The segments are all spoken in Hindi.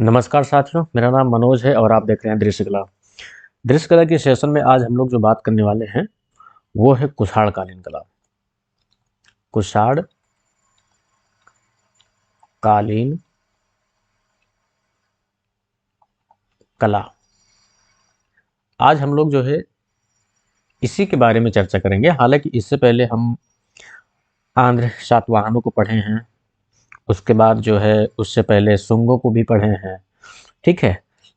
नमस्कार साथियों, मेरा नाम मनोज है और आप देख रहे हैं दृश्य कला। दृश्य कला के सेशन में आज हम लोग जो बात करने वाले हैं वो है कुषाण कालीन कला। कुषाण कालीन कला। आज हम लोग जो है इसी के बारे में चर्चा करेंगे। हालांकि इससे पहले हम आंध्र सातवाहनों को पढ़े हैं, उसके बाद जो है उससे पहले शुंगों को भी पढ़े हैं, ठीक है।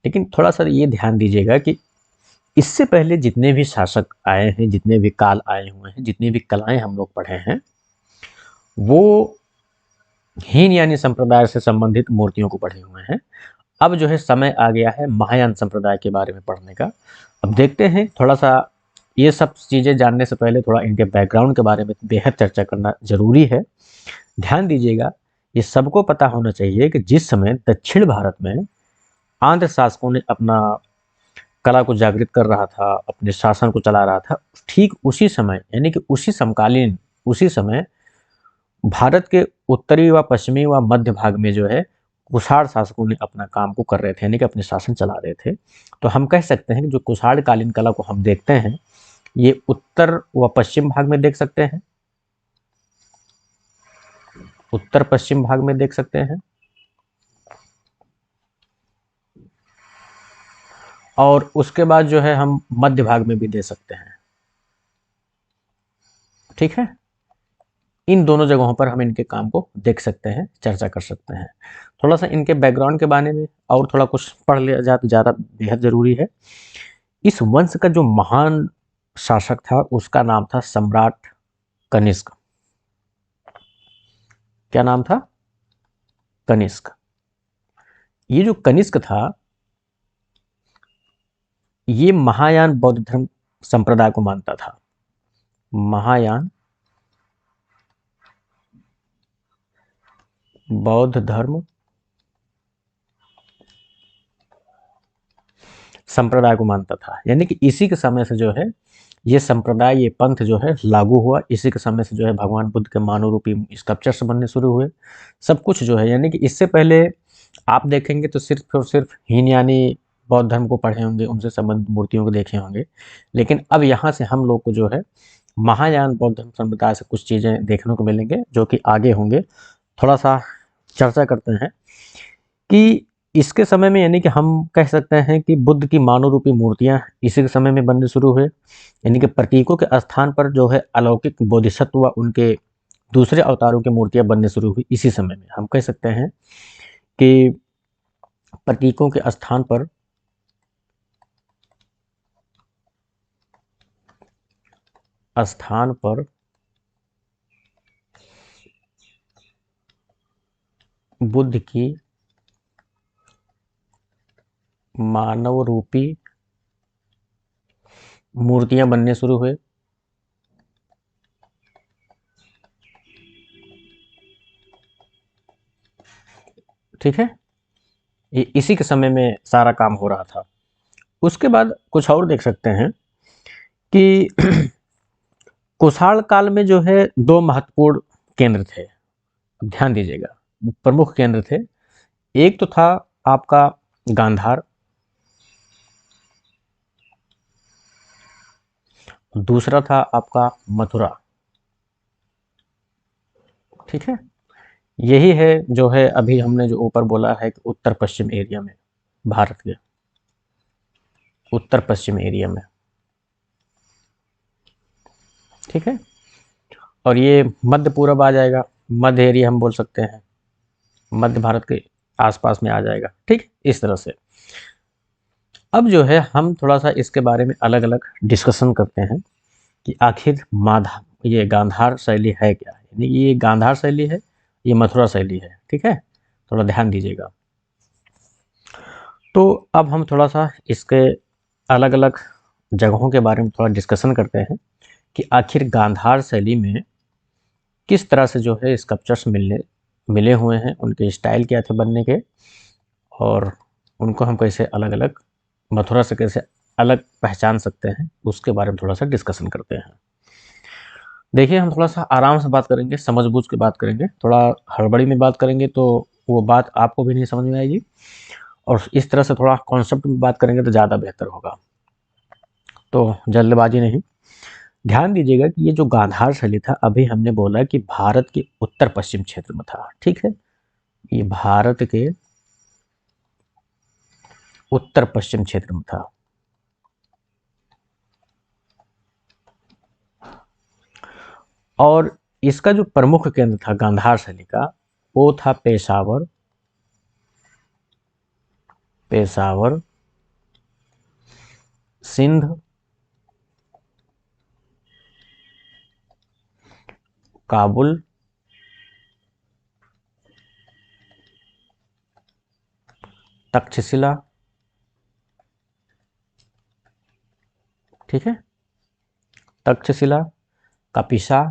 लेकिन थोड़ा सा ये ध्यान दीजिएगा कि इससे पहले जितने भी शासक आए हैं, जितने भी काल आए हुए हैं, जितनी भी कलाएं हम लोग पढ़े हैं, वो हीन यानी संप्रदाय से संबंधित मूर्तियों को पढ़े हुए हैं। अब जो है समय आ गया है महायान संप्रदाय के बारे में पढ़ने का। अब देखते हैं, थोड़ा सा ये सब चीज़ें जानने से पहले थोड़ा इनके बैकग्राउंड के बारे में बेहद चर्चा करना जरूरी है। ध्यान दीजिएगा, ये सबको पता होना चाहिए कि जिस समय दक्षिण भारत में आंध्र शासकों ने अपना कला को जागृत कर रहा था, अपने शासन को चला रहा था, ठीक उसी समय यानी कि उसी समकालीन उसी समय भारत के उत्तरी व पश्चिमी व मध्य भाग में जो है कुषाण शासकों ने अपना काम को कर रहे थे, यानी कि अपने शासन चला रहे थे। तो हम कह सकते हैं कि जो कुषाण कालीन कला को हम देखते हैं, ये उत्तर व पश्चिम भाग में देख सकते हैं, उत्तर पश्चिम भाग में देख सकते हैं, और उसके बाद जो है हम मध्य भाग में भी दे सकते हैं, ठीक है। इन दोनों जगहों पर हम इनके काम को देख सकते हैं, चर्चा कर सकते हैं। थोड़ा सा इनके बैकग्राउंड के बारे में और थोड़ा कुछ पढ़ लिया जाए तो ज़्यादा बेहद ज़रूरी है। इस वंश का जो महान शासक था उसका नाम था सम्राट कनिष्क। क्या नाम था? कनिष्क। ये जो कनिष्क था, ये महायान बौद्ध धर्म संप्रदाय को मानता था। महायान बौद्ध धर्म संप्रदाय को मानता था, यानी कि इसी के समय से जो है ये संप्रदाय, ये पंथ जो है लागू हुआ। इसी के समय से जो है भगवान बुद्ध के मानव रूपी स्कल्पचर्स बनने शुरू हुए, सब कुछ जो है। यानी कि इससे पहले आप देखेंगे तो सिर्फ और सिर्फ हीन यानी बौद्ध धर्म को पढ़े होंगे, उनसे संबंधित मूर्तियों को देखे होंगे। लेकिन अब यहाँ से हम लोग को जो है महायान बौद्ध धर्म संप्रदाय से कुछ चीज़ें देखने को मिलेंगे जो कि आगे होंगे। थोड़ा सा चर्चा करते हैं कि इसके समय में, यानी कि हम कह सकते हैं कि बुद्ध की मानव रूपी मूर्तियां इसी के समय में बनने शुरू हुए। यानी कि प्रतीकों के स्थान पर जो है अलौकिक बोधिसत्व व उनके दूसरे अवतारों की मूर्तियां बनने शुरू हुई इसी समय में। हम कह सकते हैं कि प्रतीकों के स्थान पर बुद्ध की मानव रूपी मूर्तियां बनने शुरू हुए। ठीक है, ये इसी के समय में सारा काम हो रहा था। उसके बाद कुछ और देख सकते हैं कि कुषाण काल में जो है दो महत्वपूर्ण केंद्र थे। ध्यान दीजिएगा, प्रमुख केंद्र थे। एक तो था आपका गांधार, दूसरा था आपका मथुरा। ठीक है, यही है जो है अभी हमने जो ऊपर बोला है कि उत्तर पश्चिम एरिया में, भारत के उत्तर पश्चिम एरिया में, ठीक है। और ये मध्य पूरब आ जाएगा, मध्य एरिया हम बोल सकते हैं, मध्य भारत के आसपास में आ जाएगा। ठीक, इस तरह से। अब जो है हम थोड़ा सा इसके बारे में अलग अलग डिस्कशन करते हैं कि आखिर ये गांधार शैली है क्या, यानी ये गांधार शैली है, ये मथुरा शैली है। ठीक है, थोड़ा ध्यान दीजिएगा। तो अब हम थोड़ा सा इसके अलग अलग जगहों के बारे में थोड़ा डिस्कशन करते हैं कि आखिर गांधार शैली में किस तरह से जो है स्कल्पचर्स मिले हुए हैं, उनके स्टाइल क्या थे बनने के, और उनको हम कैसे अलग अलग मथुरा से कैसे अलग पहचान सकते हैं, उसके बारे में थोड़ा सा डिस्कशन करते हैं। देखिए, हम थोड़ा सा आराम से बात करेंगे, समझ बूझ के बात करेंगे। थोड़ा हड़बड़ी में बात करेंगे तो वो बात आपको भी नहीं समझ में आएगी और इस तरह से थोड़ा कॉन्सेप्ट में बात करेंगे तो ज़्यादा बेहतर होगा। तो जल्दबाजी नहीं, ध्यान दीजिएगा कि ये जो गांधार शैली था, अभी हमने बोला कि भारत के उत्तर पश्चिम क्षेत्र में था, ठीक है, ये भारत के उत्तर पश्चिम क्षेत्र में था। और इसका जो प्रमुख केंद्र था गांधार शैली का, वो था पेशावर, पेशावर, सिंध, काबुल, तक्षशिला, ठीक है, तक्षशिला, कपिसा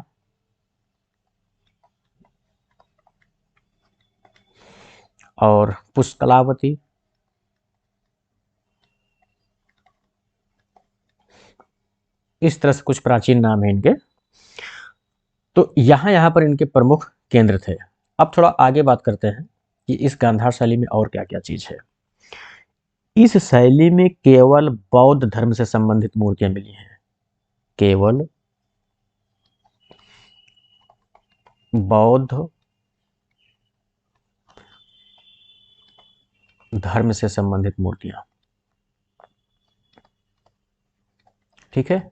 और पुष्कलावती, इस तरह से कुछ प्राचीन नाम है इनके। तो यहाँ पर इनके प्रमुख केंद्र थे। अब थोड़ा आगे बात करते हैं कि इस गांधार शैली में और क्या क्या चीज है। इस शैली में केवल बौद्ध धर्म से संबंधित मूर्तियां मिली हैं, केवल बौद्ध धर्म से संबंधित मूर्तियां, ठीक है,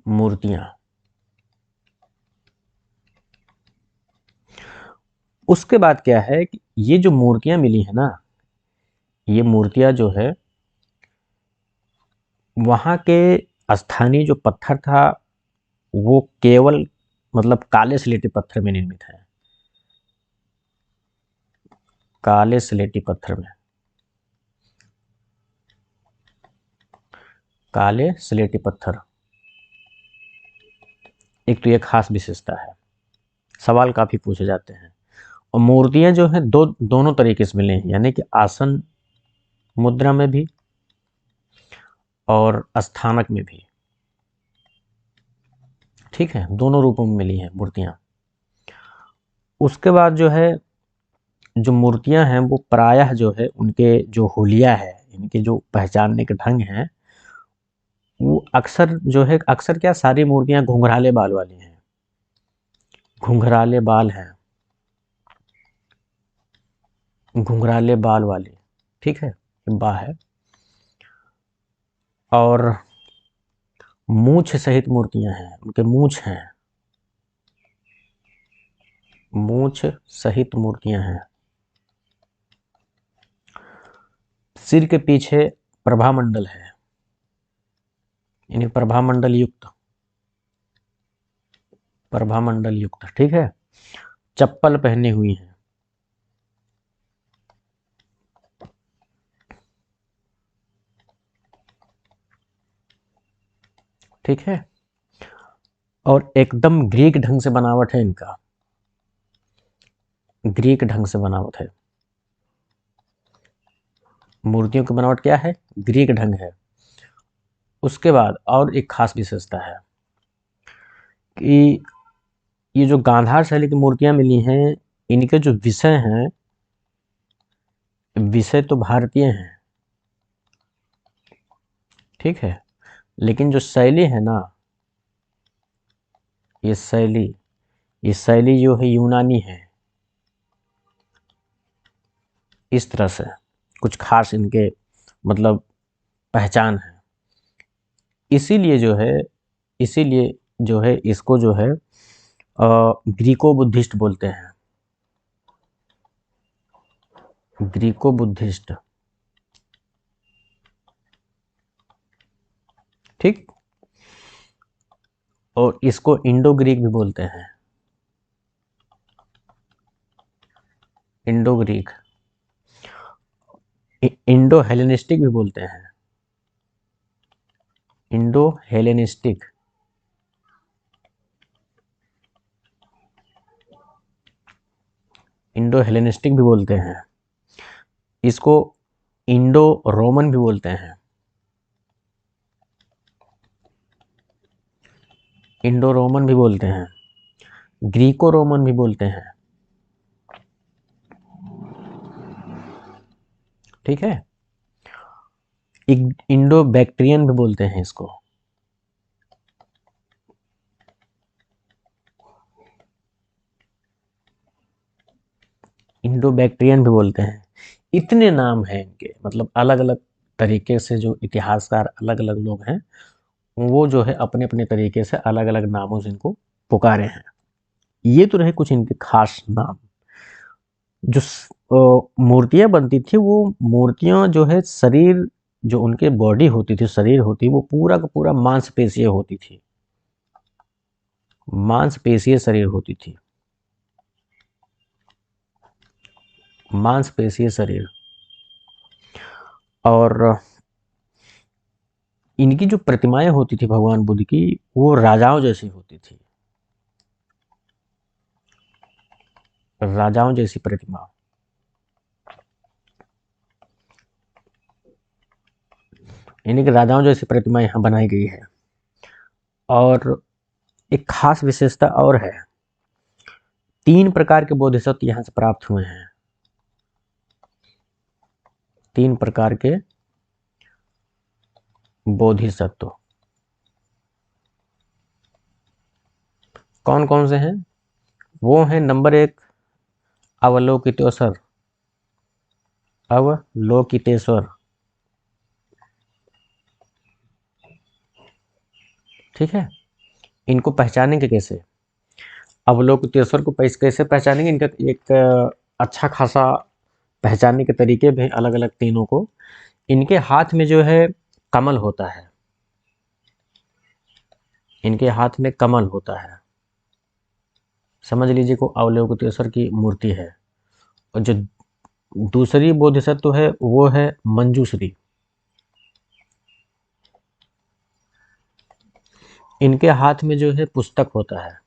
मूर्तियां। उसके बाद क्या है कि ये जो मूर्तियां मिली है ना, ये मूर्तियां जो है वहां के स्थानीय जो पत्थर था वो केवल मतलब काले स्लेटी पत्थर में निर्मित है, काले स्लेटी पत्थर में, काले स्लेटी पत्थर। एक तो ये खास विशेषता है, सवाल काफी पूछे जाते हैं। और मूर्तियां जो हैं दोनों तरीके से मिले हैं, यानी कि आसन मुद्रा में भी और स्थानक में भी, ठीक है, दोनों रूपों में मिली हैं मूर्तियां। उसके बाद जो है जो मूर्तियां हैं वो प्रायः जो है उनके जो हुलिया है, इनके जो पहचानने के ढंग हैं, वो अक्सर जो है, अक्सर क्या, सारी मूर्तियां घुंघराले बाल वाली हैं, घुंघराले बाल हैं, घुंघराले बाल वाली, ठीक है, बा है। और मूछ सहित मूर्तियां हैं, उनके मूछ हैं, मूछ सहित मूर्तियां हैं। सिर के पीछे प्रभामंडल है, यानी प्रभामंडल युक्त, प्रभामंडल युक्त, ठीक है। चप्पल पहनी हुई है, ठीक है। और एकदम ग्रीक ढंग से बनावट है इनका, ग्रीक ढंग से बनावट है, मूर्तियों की बनावट क्या है, ग्रीक ढंग है। उसके बाद और एक खास विशेषता है कि ये जो गांधार शैली की मूर्तियां मिली हैं, इनके जो विषय हैं, विषय तो भारतीय हैं, ठीक है, लेकिन जो शैली है ना, ये शैली, ये शैली जो है यूनानी है। इस तरह से कुछ खास इनके मतलब पहचान है। इसीलिए जो है, इसीलिए जो है इसको जो है ग्रीको बुद्धिस्ट बोलते हैं, ग्रीको बुद्धिस्ट, ठीक। और इसको इंडो ग्रीक भी बोलते हैं, इंडो ग्रीक, इंडो हेलेनिस्टिक भी बोलते हैं, इंडो हेलेनिस्टिक, इंडो हेलेनिस्टिक भी बोलते हैं। इसको इंडो रोमन भी बोलते हैं, इंडो रोमन भी बोलते हैं, ग्रीको रोमन भी बोलते हैं, ठीक है। इंडो बैक्टीरियन भी बोलते हैं इसको। इंडो बैक्टीरियन भी बोलते हैं। इतने नाम हैं इनके, मतलब अलग अलग तरीके से जो इतिहासकार अलग अलग लोग हैं वो जो है अपने अपने तरीके से अलग अलग नामों से इनको पुकारे हैं। ये तो रहे कुछ इनके खास नाम। जो मूर्तियां बनती थी वो मूर्तियां जो है शरीर, जो उनके बॉडी होती थी, शरीर होती, वो पूरा का पूरा मांसपेशीय होती थी, मांसपेशीय शरीर होती थी, मांसपेशीय शरीर। और इनकी जो प्रतिमाएं होती थी भगवान बुद्ध की, वो राजाओं जैसी होती थी, राजाओं जैसी प्रतिमा। इन्हीं के राजाओं जैसी प्रतिमा यहाँ बनाई गई है। और एक खास विशेषता और है, 3 प्रकार के बोधिसत्व यहाँ से प्राप्त हुए हैं। 3 प्रकार के बोधिसत्व कौन कौन से हैं? वो हैं, नंबर 1 अवलोकितेश्वर, अवलोकितेश्वर। ठीक है। इनको पहचानेंगे कैसे? अवलोकितेश्वर को कैसे पहचानेंगे? इनका एक अच्छा खासा पहचानने के तरीके भी हैं अलग अलग तीनों को। इनके हाथ में जो है कमल होता है, इनके हाथ में कमल होता है। समझ लीजिए को अवलोकितेश्वर की मूर्ति है। और जो दूसरी बोधिसत्व है वो है मंजूश्री। इनके हाथ में जो है पुस्तक होता है।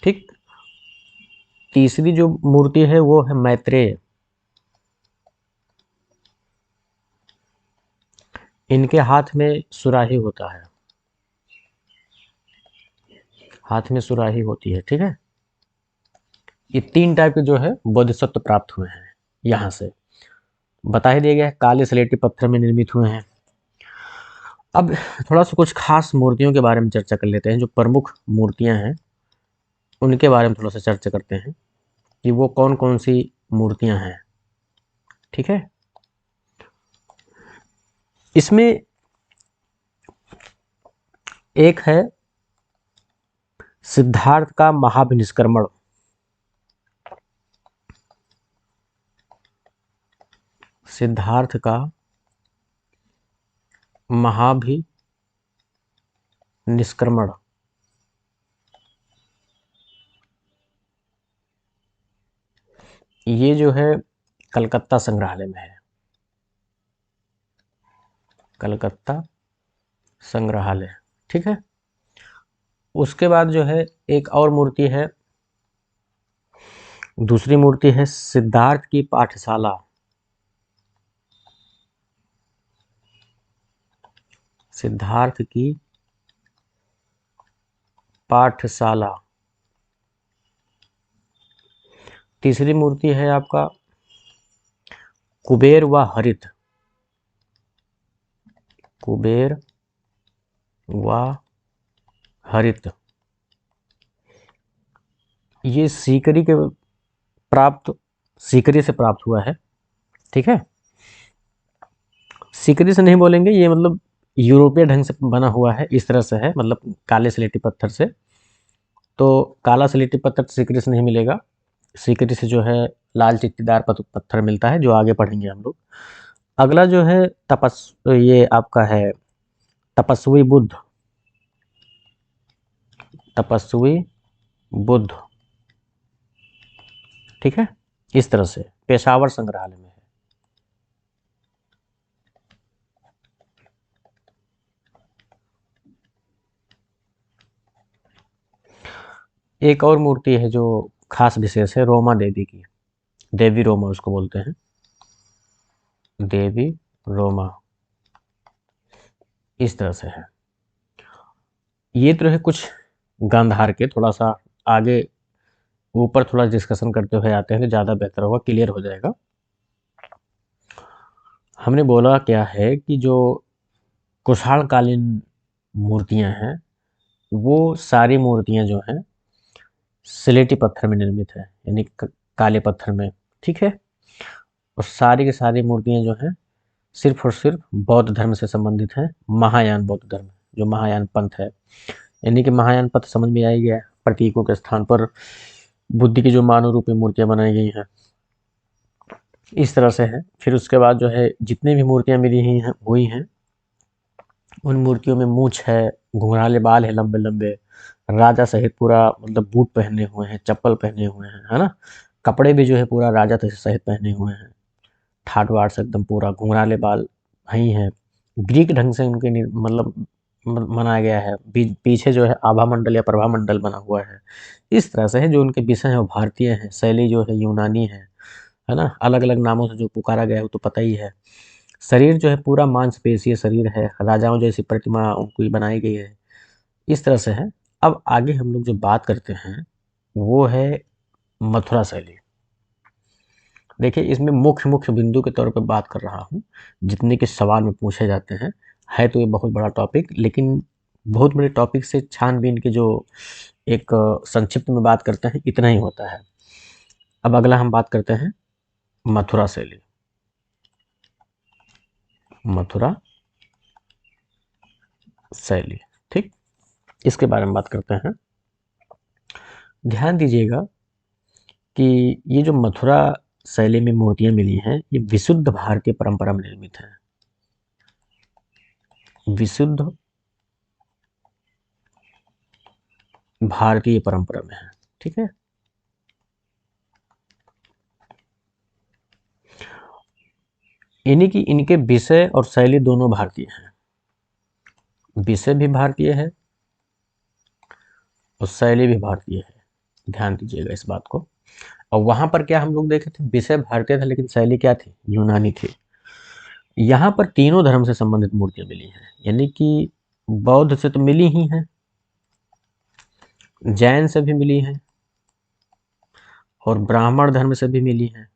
ठीक। तीसरी जो मूर्ति है वो है मैत्रेय। इनके हाथ में सुराही होता है, हाथ में सुराही होती है। ठीक है। ये 3 टाइप के जो है बोधिसत्व प्राप्त हुए हैं यहाँ से। बता ही दिया गया है, काले स्लेटी पत्थर में निर्मित हुए हैं। अब थोड़ा सा कुछ खास मूर्तियों के बारे में चर्चा कर लेते हैं। जो प्रमुख मूर्तियां हैं उनके बारे में थोड़ा सा चर्चा करते हैं कि वो कौन कौन सी मूर्तियां हैं। ठीक है। इसमें एक है सिद्धार्थ का महाभिनिष्क्रमण। सिद्धार्थ का महाभिनिष्क्रमण। ये जो है कलकत्ता संग्रहालय में है, कलकत्ता संग्रहालय। ठीक है। उसके बाद जो है एक और मूर्ति है, दूसरी मूर्ति है सिद्धार्थ की पाठशाला। सिद्धार्थ की पाठशाला। तीसरी मूर्ति है आपका कुबेर व हरित। कुबेर व हरित। ये सीकरी के प्राप्त, सीकरी से प्राप्त हुआ है। ठीक है। सीकरी से नहीं बोलेंगे, ये मतलब यूरोपीय ढंग से बना हुआ है, इस तरह से है, मतलब काले स्लेटी पत्थर से। तो काला स्लेटी पत्थर सीकरी से नहीं मिलेगा, सीकरी से जो है लाल चित्तीदार पत्थर मिलता है, जो आगे पढ़ेंगे हम लोग। अगला जो है ये आपका है तपस्वी बुद्ध। तपस्वी बुद्ध। ठीक है। इस तरह से पेशावर संग्रहालय में है। एक और मूर्ति है जो खास विशेष है, रोमा देवी की। देवी रोमा उसको बोलते हैं, देवी रोमा। इस तरह से है। ये तो है कुछ गांधार के, थोड़ा सा आगे ऊपर थोड़ा डिस्कशन करते हुए आते हैं तो ज़्यादा बेहतर होगा, क्लियर हो जाएगा। हमने बोला क्या है कि जो कुषाण कालीन मूर्तियां हैं वो सारी मूर्तियां जो हैं सिलेटी पत्थर में निर्मित है, यानी काले पत्थर में, ठीक है। और सारी की सारी मूर्तियां जो हैं सिर्फ और सिर्फ बौद्ध धर्म से संबंधित हैं, महायान बौद्ध धर्म, जो महायान पंथ है। यानी कि महायान पंथ समझ में आ ही गया, प्रतीकों के स्थान पर बुद्धि की जो मानव रूपी मूर्तियां बनाई गई हैं, इस तरह से है। फिर उसके बाद जो है जितनी भी मूर्तियां मिली हुई हैं उन मूर्तियों में मूंछ है, घुंघराले बाल है लंबे लंबे, राजा सहित पूरा मतलब बूट पहने हुए हैं, चप्पल पहने हुए हैं, है ना। कपड़े भी जो है पूरा राजा सहित पहने हुए हैं, ठाट बाट से एकदम पूरा घुंघराले बाल वही हैं। ग्रीक ढंग से उनके मतलब बनाया गया है। पीछे जो है आभा मंडल या प्रभा मंडल बना हुआ है। इस तरह से है। जो उनके विषय है वो भारतीय है, शैली जो है यूनानी है ना। अलग अलग नामों से जो पुकारा गया है वो तो पता ही है। शरीर जो है पूरा मांसपेशीय शरीर है, राजाओं जैसी प्रतिमा उनको बनाई गई है, इस तरह से है। अब आगे हम लोग जो बात करते हैं वो है मथुरा शैली। देखिए इसमें मुख्य मुख्य बिंदु के तौर पे बात कर रहा हूँ, जितने के सवाल में पूछे जाते हैं। है तो ये बहुत बड़ा टॉपिक, लेकिन बहुत बड़े टॉपिक से छानबीन के जो एक संक्षिप्त में बात करते हैं इतना ही होता है। अब अगला हम बात करते हैं मथुरा शैली। मथुरा शैली, ठीक, इसके बारे में बात करते हैं। ध्यान दीजिएगा कि ये जो मथुरा शैली में मूर्तियां मिली हैं ये विशुद्ध भारतीय परंपरा में निर्मित है। विशुद्ध भारतीय परंपरा में है, ठीक है। यानी कि इनके विषय और शैली दोनों भारतीय हैं। विषय भी भारतीय है और शैली भी भारतीय है। ध्यान दीजिएगा इस बात को। और वहां पर क्या हम लोग देखे थे, विषय भारतीय था लेकिन शैली क्या थी, यूनानी थी। यहाँ पर तीनों धर्म से संबंधित मूर्तियां मिली हैं, यानी कि बौद्ध से तो मिली ही हैं, जैन से भी मिली हैं और ब्राह्मण धर्म से भी मिली हैं।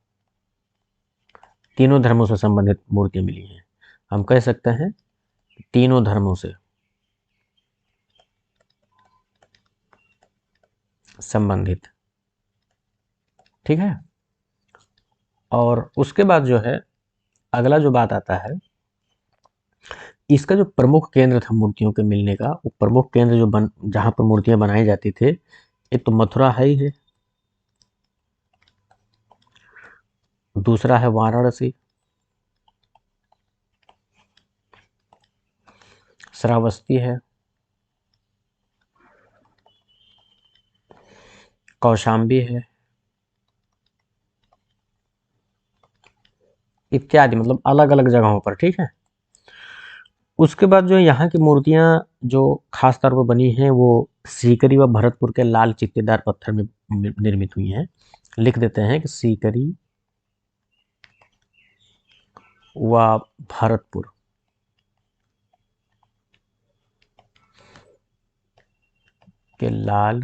तीनों धर्मों से संबंधित मूर्तियां मिली हैं। हम कह सकते हैं तीनों धर्मों से संबंधित, ठीक है। और उसके बाद जो है अगला जो बात आता है, इसका जो प्रमुख केंद्र था मूर्तियों के मिलने का, वो प्रमुख केंद्र जो जहां पर मूर्तियां बनाई जाती थे, एक तो मथुरा है ही है, दूसरा है वाराणसी, श्रावस्ती है, कौशाम्बी है, इत्यादि, मतलब अलग अलग जगहों पर, ठीक है। उसके बाद जो यहाँ की मूर्तियां जो खास तौर पर बनी हैं वो सीकरी व भरतपुर के लाल चित्तीदार पत्थर में निर्मित हुई हैं। लिख देते हैं कि सीकरी व भरतपुर के लाल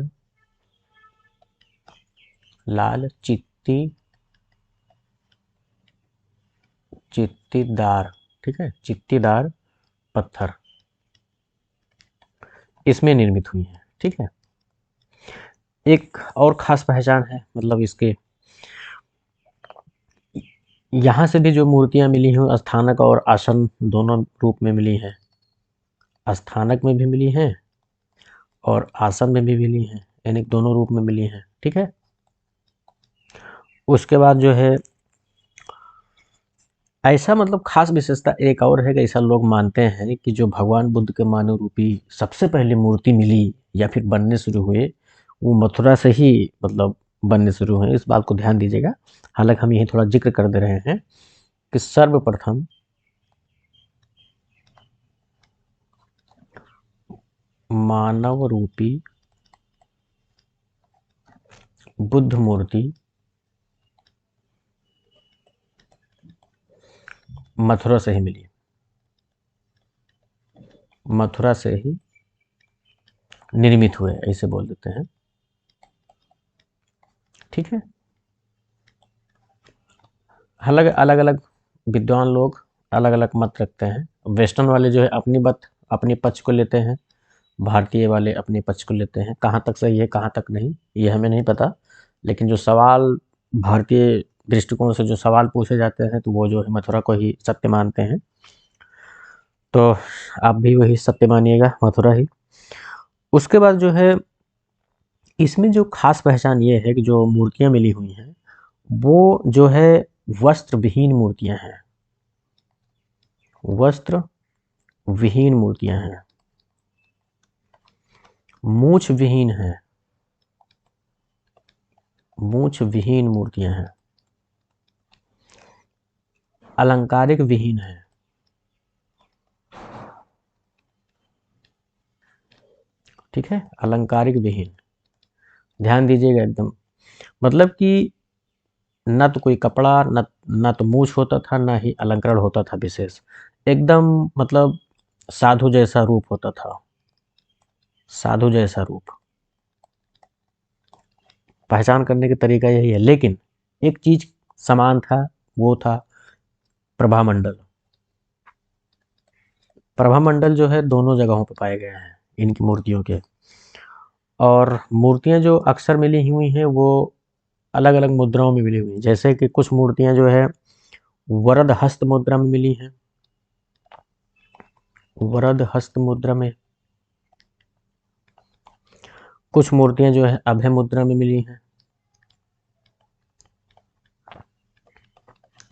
चित्तीदार, ठीक है, चित्तीदार पत्थर इसमें निर्मित हुई है, ठीक है। एक और खास पहचान है, मतलब इसके यहाँ से भी जो मूर्तियां मिली हैं स्थानक और आसन दोनों रूप में मिली हैं। स्थानक में भी मिली हैं और आसन में भी मिली हैं, यानी दोनों रूप में मिली हैं, ठीक है। उसके बाद जो है ऐसा मतलब खास विशेषता एक और है कि ऐसा लोग मानते हैं कि जो भगवान बुद्ध के मानव रूपी सबसे पहली मूर्ति मिली या फिर बनने शुरू हुए वो मथुरा से ही मतलब बनने शुरू हुए। इस बात को ध्यान दीजिएगा। हालांकि हम यही थोड़ा जिक्र कर दे रहे हैं कि सर्वप्रथम मानव रूपी बुद्ध मूर्ति मथुरा से ही मिली, मथुरा से ही निर्मित हुए, ऐसे बोल देते हैं। ठीक है। अलग अलग अलग विद्वान लोग अलग अलग मत रखते हैं। वेस्टर्न वाले जो है अपनी पक्ष को लेते हैं, भारतीय वाले अपने पक्ष को लेते हैं। कहाँ तक सही है कहाँ तक नहीं ये हमें नहीं पता, लेकिन जो सवाल भारतीय दृष्टिकोण से जो सवाल पूछे जाते हैं तो वो जो है मथुरा को ही सत्य मानते हैं। तो आप भी वही सत्य मानिएगा, मथुरा ही। उसके बाद जो है इसमें जो खास पहचान ये है कि जो मूर्तियाँ मिली हुई हैं वो जो है वस्त्र विहीन मूर्तियाँ हैं, वस्त्र विहीन मूर्तियाँ हैं, मूछ विहीन है, मूछ विहीन मूर्तियां हैं, अलंकारिक विहीन है। ठीक है, अलंकारिक विहीन, ध्यान दीजिएगा एकदम। मतलब कि न तो कोई कपड़ा, न तो मूछ होता था, ना ही अलंकरण होता था विशेष। एकदम मतलब साधु जैसा रूप होता था, साधु जैसा रूप। पहचान करने का तरीका यही है। लेकिन एक चीज समान था, वो था प्रभामंडल। प्रभामंडल जो है दोनों जगहों पर पाए गए हैं इनकी मूर्तियों के। और मूर्तियां जो अक्सर मिली हुई हैं वो अलग अलग मुद्राओं में मिली हुई हैं। जैसे कि कुछ मूर्तियां जो है वरद हस्त मुद्रा में मिली हैं, वरद हस्त मुद्रा में। कुछ मूर्तियां जो है अभय मुद्रा में मिली हैं।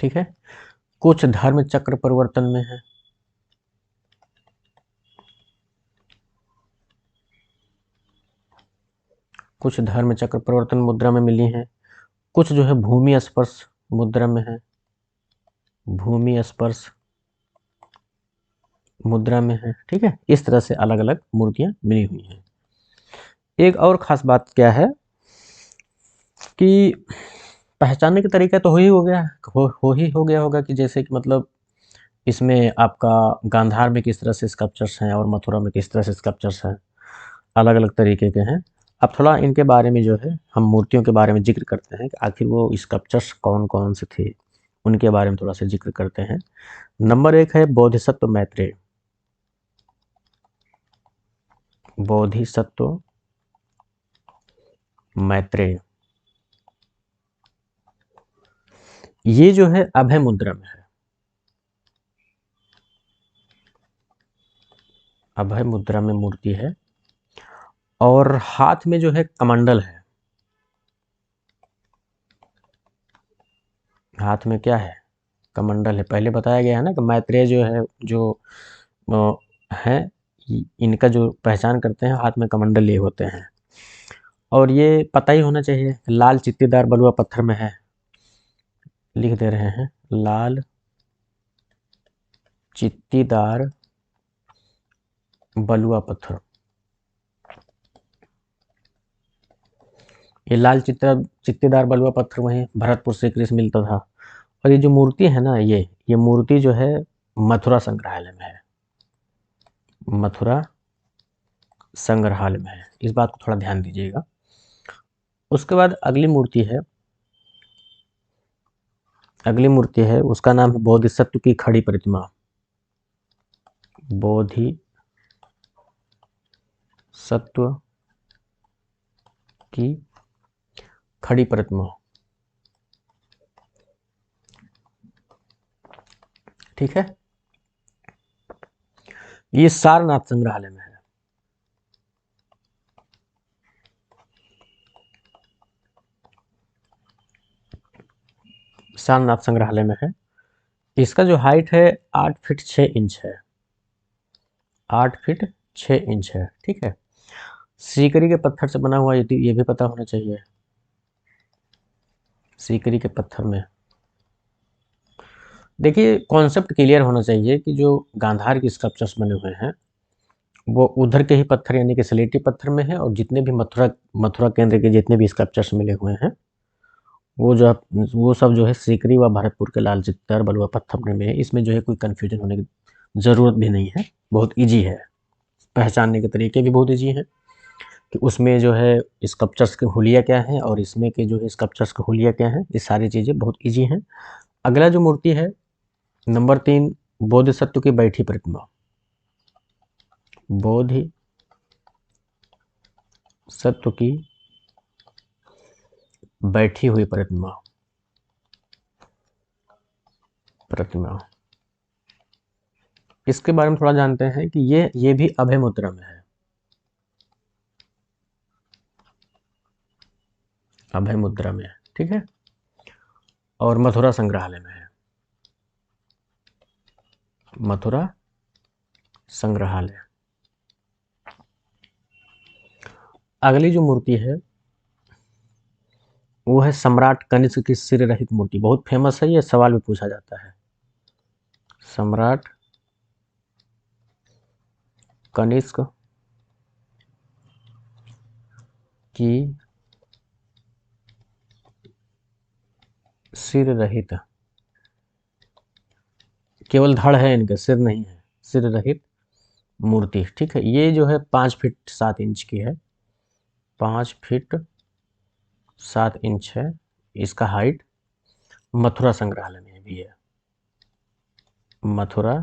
ठीक है, कुछ धर्म चक्र परिवर्तन में है, कुछ धर्म चक्र परिवर्तन मुद्रा में मिली हैं। कुछ जो है भूमि स्पर्श मुद्रा में है, भूमि स्पर्श मुद्रा में है। ठीक है, इस तरह से अलग अलग मूर्तियां मिली हुई हैं। एक और खास बात क्या है कि पहचानने का तरीका तो हो गया, हो गया होगा कि जैसे कि मतलब इसमें आपका गांधार में किस तरह से स्कल्पचर्स हैं और मथुरा में किस तरह से स्कल्पचर्स हैं, अलग अलग तरीके के हैं। अब थोड़ा इनके बारे में जो है हम मूर्तियों के बारे में जिक्र करते हैं कि आखिर वो स्कल्पचर्स कौन कौन से थे, उनके बारे में थोड़ा सा जिक्र करते हैं। नंबर 1 है बोधिसत्व मैत्रेय। बोधिसत्व मैत्रेय ये जो है अभय मुद्रा में है, अभय मुद्रा में मूर्ति है। और हाथ में जो है कमंडल है, हाथ में क्या है, कमंडल है। पहले बताया गया है ना कि मैत्रेय जो है जो हैं इनका जो पहचान करते हैं हाथ में कमंडल लिए होते हैं। और ये पता ही होना चाहिए, लाल चित्तीदार बलुआ पत्थर में है। लिख दे रहे हैं, लाल चित्तीदार बलुआ पत्थर। ये लाल चित्तीदार बलुआ पत्थर वहीं भरतपुर श्री कृष्ण मिलता था। और ये जो मूर्ति है ना, ये मूर्ति जो है मथुरा संग्रहालय में है, मथुरा संग्रहालय में है। इस बात को थोड़ा ध्यान दीजिएगा। उसके बाद अगली मूर्ति है, अगली मूर्ति है उसका नाम है बोधिसत्व की खड़ी प्रतिमा। बोधिसत्व की खड़ी प्रतिमा। ठीक है, ये सारनाथ संग्रहालय में है। सारनाथ संग्रहालय में है। इसका जो हाइट है 8 फीट 6 इंच है, 8 फीट 6 इंच है। ठीक है, सीकरी के पत्थर से बना हुआ ये भी पता होना चाहिए, सीकरी के पत्थर में। देखिए कॉन्सेप्ट क्लियर होना चाहिए कि जो गांधार के स्कल्पचर्स बने हुए हैं वो उधर के ही पत्थर यानी कि स्लेटी पत्थर में है। और जितने भी मथुरा केंद्र के जितने भी स्कल्पचर्स मिले हुए हैं वो सब जो है सीकरी व भरतपुर के लाल चित्तर बलुआ पत्थर में है। इसमें जो है कोई कन्फ्यूजन होने की ज़रूरत भी नहीं है, बहुत ईजी है, पहचानने के तरीके भी बहुत ईजी हैं। कि उसमें जो है स्कल्पचर्स के हुलिया क्या हैं और इसमें के जो है स्कल्पचर्स के हुलिया क्या हैं। ये सारी चीज़ें बहुत ईजी हैं। अगला जो मूर्ति है नंबर 3, बोधिसत्व की बैठी प्रतिमा। बोधिसत्व की बैठी हुई प्रतिमा। इसके बारे में थोड़ा जानते हैं कि ये भी अभय मुद्रा में है। अभय मुद्रा में है, ठीक है, और मथुरा संग्रहालय में है। मथुरा संग्रहालय। अगली जो मूर्ति है वो है सम्राट कनिष्क की सिर रहित मूर्ति। बहुत फेमस है, ये सवाल भी पूछा जाता है। सम्राट कनिष्क की सिर रहित, केवल धड़ है इनके, सिर नहीं है, सिर रहित मूर्ति, ठीक है। ये जो है 5 फीट 7 इंच की है। 5 फीट 7 इंच है इसका हाइट। मथुरा संग्रहालय में भी है। मथुरा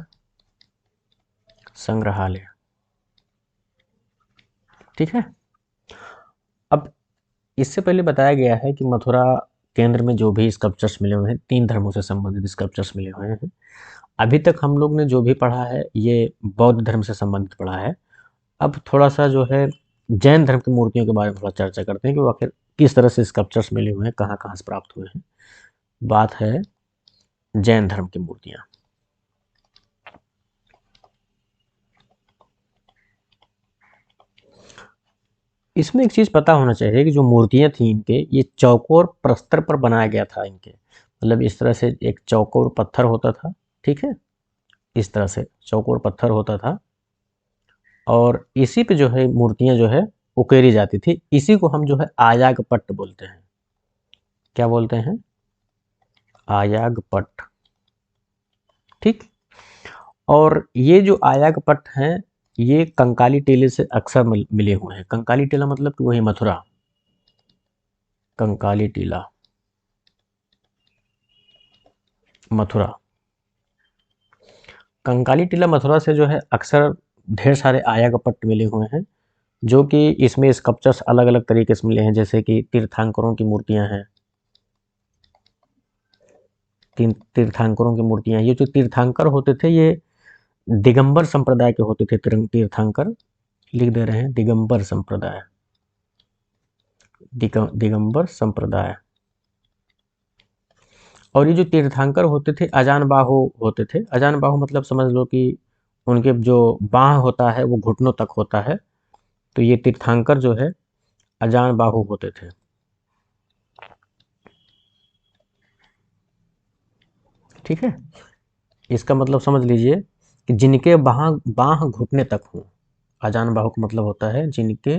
संग्रहालय, ठीक है। अब इससे पहले बताया गया है कि मथुरा केंद्र में जो भी स्कल्पचर्स मिले हुए हैं 3 धर्मों से संबंधित स्कल्पचर्स मिले हुए हैं। अभी तक हम लोग ने जो भी पढ़ा है ये बौद्ध धर्म से संबंधित पढ़ा है। अब थोड़ा सा जो है जैन धर्म की मूर्तियों के बारे में थोड़ा चर्चा करते हैं कि वो आखिर किस तरह से स्कल्पचर्स मिले हुए हैं, कहाँ कहाँ से प्राप्त हुए हैं। बात है जैन धर्म की मूर्तियाँ। इसमें एक चीज़ पता होना चाहिए कि जो मूर्तियाँ थी इनके, ये चौकोर प्रस्तर पर बनाया गया था इनके। मतलब इस तरह से एक चौकोर पत्थर होता था, ठीक है, इस तरह से चौकोर पत्थर होता था और इसी पे जो है मूर्तियाँ जो है उकेरी जाती थी। इसी को हम जो है आयागपट्ट बोलते हैं। क्या बोलते हैं? आयागपट्ट, ठीक। और ये जो आयागपट्ट हैं ये कंकाली टीले से अक्सर मिले हुए हैं। कंकाली टीला मतलब कि वही मथुरा, कंकाली टीला मथुरा। कंकाली टीला मथुरा से जो है अक्सर ढेर सारे आयागपट्ट मिले हुए हैं, जो कि इसमें स्कल्पचर्स अलग अलग तरीके से मिले हैं। जैसे कि तीर्थंकरों की मूर्तियां हैं, तीर्थंकरों की मूर्तियां। ये जो तीर्थंकर होते थे ये दिगंबर संप्रदाय के होते थे। तीर्थंकर लिख दे रहे हैं, दिगंबर संप्रदाय, दिगंबर संप्रदाय। और ये जो तीर्थंकर होते थे अजान बाहु होते थे। अजान बाहु मतलब समझ लो कि उनके जो बाह होता है वो घुटनों तक होता है। तो ये तीर्थंकर जो है अजान बाहु होते थे, ठीक है। इसका मतलब समझ लीजिए कि जिनके बाह बाह घुटने तक हो। अजान बाहु का मतलब होता है जिनके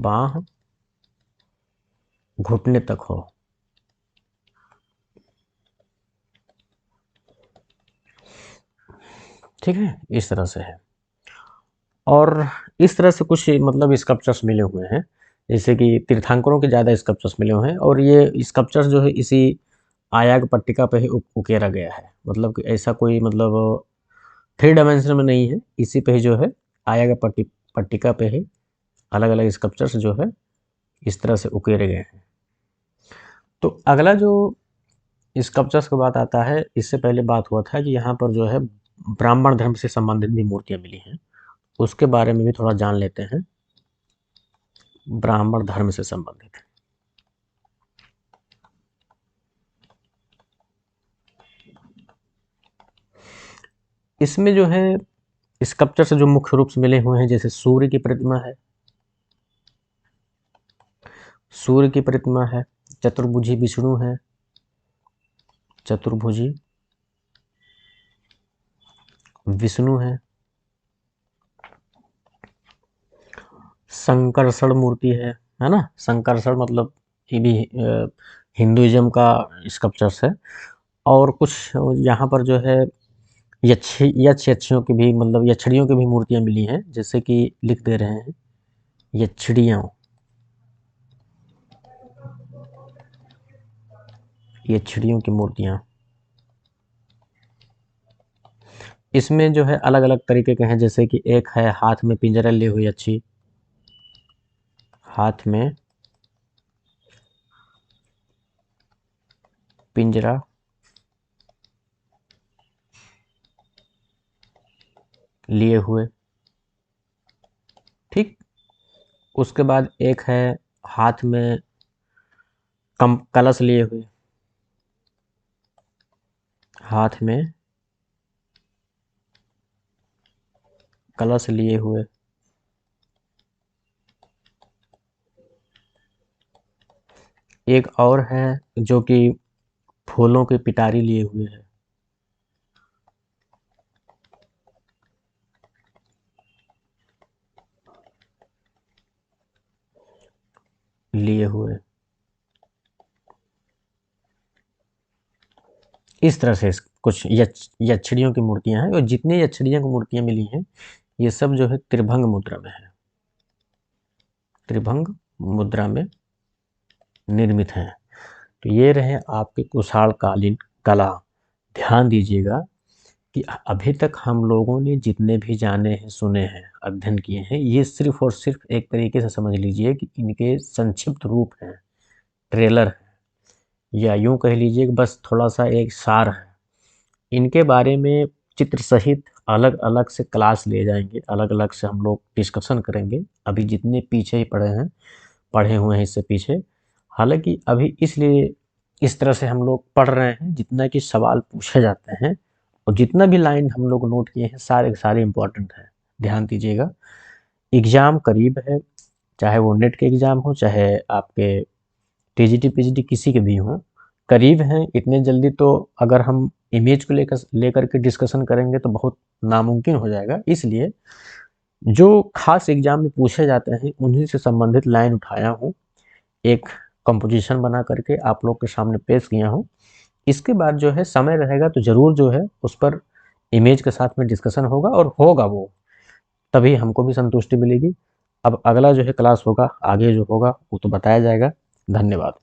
बाह घुटने तक हो, ठीक है, इस तरह से है। और इस तरह से कुछ मतलब स्कल्पचर्स मिले हुए हैं, जैसे कि तीर्थंकरों के ज़्यादा स्कल्पचर्स मिले हुए हैं। और ये स्कल्पचर्स जो है इसी आयाग पट्टिका पे ही उकेरा गया है। मतलब कि ऐसा कोई मतलब 3 डायमेंशन में नहीं है, इसी पे ही जो है आयाग पट्टिका पे ही अलग अलग स्कल्पचर्स जो है इस तरह से उकेरे गए हैं। तो अगला जो स्कल्पचर्स की बात आता है, इससे पहले बात हुआ था कि यहाँ पर जो है ब्राह्मण धर्म से संबंधित भी मूर्तियाँ मिली हैं। उसके बारे में भी थोड़ा जान लेते हैं। ब्राह्मण धर्म से संबंधित इसमें जो है स्कल्पचर से जो मुख्य रूप से मिले हुए हैं, जैसे सूर्य की प्रतिमा है, सूर्य की प्रतिमा है, चतुर्भुजी विष्णु है, चतुर्भुजी विष्णु है, संकर्षण मूर्ति है ना। संकर्षण मतलब ये भी हिंदुइज्म का स्कल्पचर्स है। और कुछ यहाँ पर जो है यक्षियों की भी, मतलब यक्षियों की भी मूर्तियां मिली हैं, जैसे कि लिख दे रहे हैं यक्षियां, यक्षियों की मूर्तियां। इसमें जो है अलग अलग तरीके के हैं, जैसे कि एक है हाथ में पिंजरा लिए हुई यक्षी, हाथ में पिंजरा लिए हुए, ठीक। उसके बाद एक है हाथ में कलश लिए हुए, हाथ में कलश लिए हुए। एक और है जो कि फूलों की पिटारी लिए हुए है, लिए हुए। इस तरह से कुछ यक्षियों की मूर्तियां हैं, और जितनी यक्षियों की मूर्तियां मिली हैं ये सब जो है त्रिभंग मुद्रा में है, त्रिभंग मुद्रा में निर्मित हैं। तो ये रहे आपके कुषाण कालीन कला। ध्यान दीजिएगा कि अभी तक हम लोगों ने जितने भी जाने हैं, सुने हैं, अध्ययन किए हैं, ये सिर्फ और सिर्फ एक तरीके से समझ लीजिए कि इनके संक्षिप्त रूप हैं, ट्रेलर है, या यूं कह लीजिए कि बस थोड़ा सा एक सार है। इनके बारे में चित्र सहित अलग अलग से क्लास ले जाएंगे, अलग अलग से हम लोग डिस्कशन करेंगे। अभी जितने पीछे ही पढ़े हुए हैं इससे पीछे, हालांकि अभी इसलिए इस तरह से हम लोग पढ़ रहे हैं जितना कि सवाल पूछे जाते हैं, और जितना भी लाइन हम लोग नोट किए हैं सारे के सारे इम्पोर्टेंट है। ध्यान दीजिएगा, एग्ज़ाम करीब है, चाहे वो नेट के एग्ज़ाम हो, चाहे आपके टीजीटी पीजीटी किसी के भी हों, करीब हैं। इतने जल्दी तो अगर हम इमेज को लेकर के डिस्कशन करेंगे तो बहुत नामुमकिन हो जाएगा। इसलिए जो खास एग्जाम में पूछे जाते हैं उन्हीं से संबंधित लाइन उठाया हूँ, एक कंपोजिशन बना करके आप लोग के सामने पेश किया हूँ। इसके बाद जो है समय रहेगा तो ज़रूर जो है उस पर इमेज के साथ में डिस्कशन होगा, और होगा वो, तभी हमको भी संतुष्टि मिलेगी। अब अगला जो है क्लास होगा, आगे जो होगा वो तो बताया जाएगा। धन्यवाद।